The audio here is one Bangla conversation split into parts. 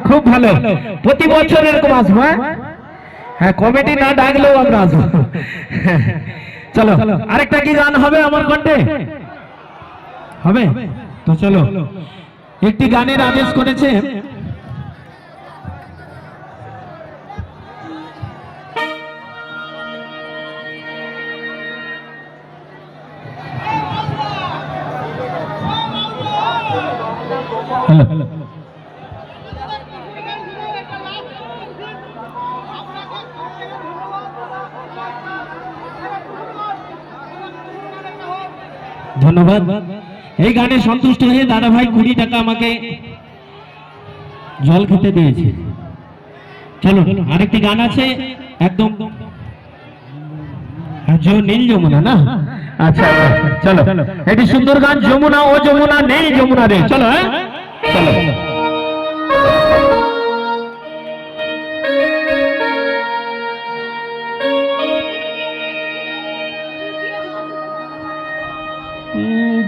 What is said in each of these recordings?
খুব ভালো, প্রতি বছর এরকম আসবো। হ্যাঁ, কমিটি না ডাকলেও আমরা আসবো। চলো, আরেকটা কি গান হবে আমার কণ্ঠে? হবে তো চলো, একটি গানের আদেশ করেছে। হ্যালো, ধন্যবাদ। এই গানে সন্তুষ্ট হয়ে দাদা ভাই 20 টাকা আমাকে জল খেতে দিয়েছে। চলো, আরেকটি গান আছে একদম নীল যমুনা না? আচ্ছা, চলো, এটি সুন্দর গান, যমুনা ও যমুনা নেই যমুনা রে। চলো, হ্যাঁ চলো।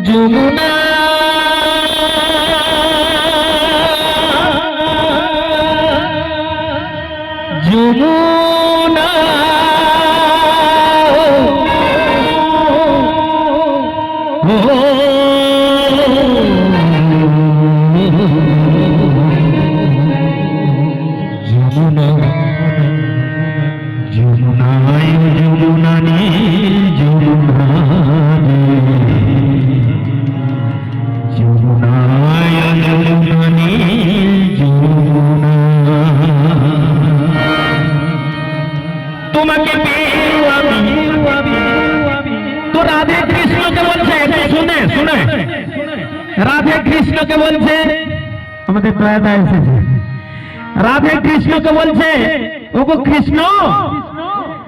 যমুনা যমুনা যমুনা যমুনায় যমুনা নে যমুনা যমুনায় যমুনা নে যমুনা, তোমাকে তো রাধে কৃষ্ণকে বলছে, শুনে শুনে রাধে কৃষ্ণকে বলছে, আমাদের প্রয়াতা এসেছে, রাধে কৃষ্ণকে বলছে, ওগো কৃষ্ণ,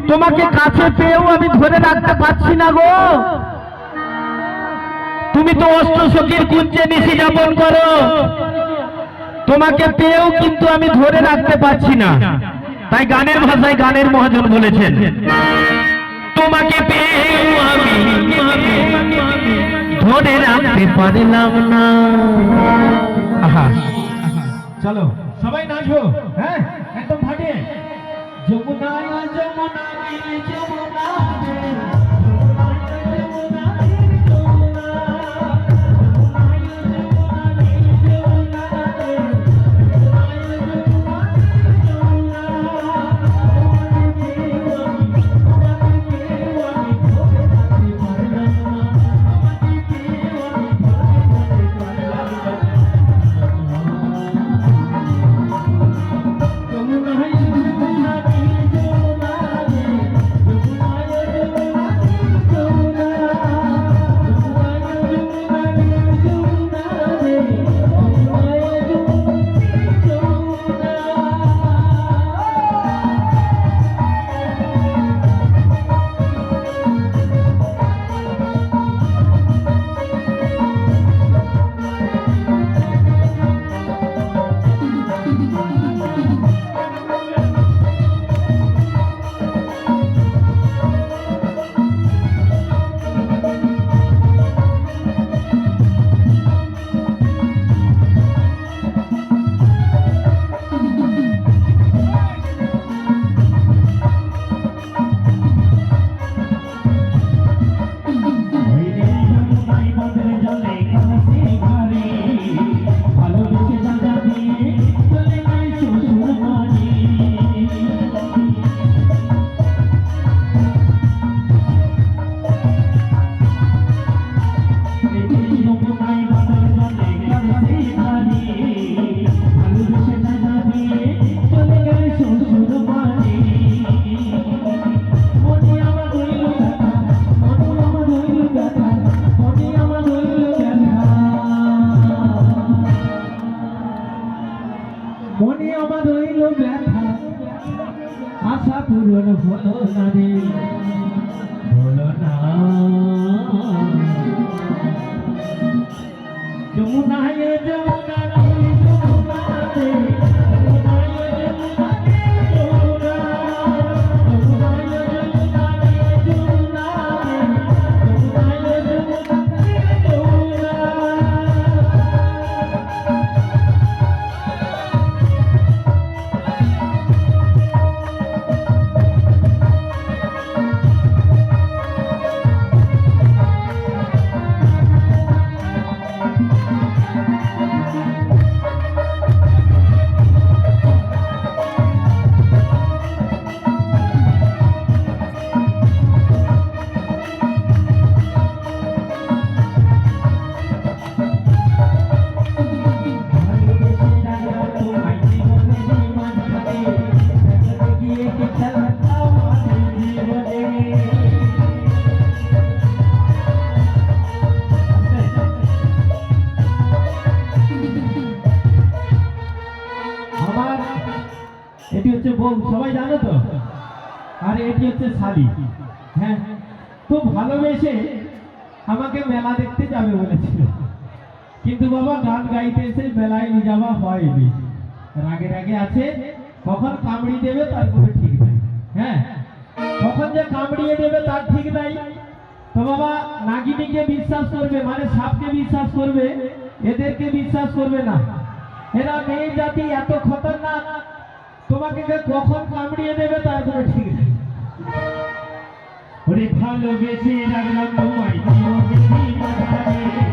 তোমাকে কাছে পেয়েও আমি ধরে রাখতে পারছি না গো, তুমি তো অষ্টসখীর কুঞ্জে নিশি যাপন করো, তোমাকে পেয়েও কিন্তু আমি ধরে রাখতে পারছি না। তাই গানের ভাষায় গানের মহাজন বলেছেন, তোমাকে পেয়েও আমি ধরে রাখতে পারলাম না। আহা, চলো সবাই নাচবো, হ্যাঁ একদম ফাটিয়ে। যমুনা যমুনা যমুনা মনে আমার রইল ব্যথা, আশা পূরণ হলো না রে, হলো না। যমুনায় যমুনা এটি হচ্ছে বউ, সবাই জানো তো। আর এটি হচ্ছে শালি। হ্যাঁ, খুব ভালোবেসে আমাকে মেলা দেখতে যাবে বলেছিল, কিন্তু বাবা গান গাইতে এসে মেলায় নিয়ে যাওয়া হয়নি। রাগে রাগে আছে, কখন কামড়ি দেবে তার কোনো ঠিক নাই। হ্যাঁ, কখন যে কামড়িয়ে দেবে তার ঠিক নাই। তো বাবা নাগিনীকে বিশ্বাস করবে, মানে সাপকে বিশ্বাস করবে, এদেরকে বিশ্বাস করবে না। এরা মেয়ে জাতি এত খতরনাক, তোমাকে যে কখন কামড়িয়ে দেবে তার কোনো ঠিক নেই। ওরে ভালোবেসে রাখলাম তোমায়, জীবনে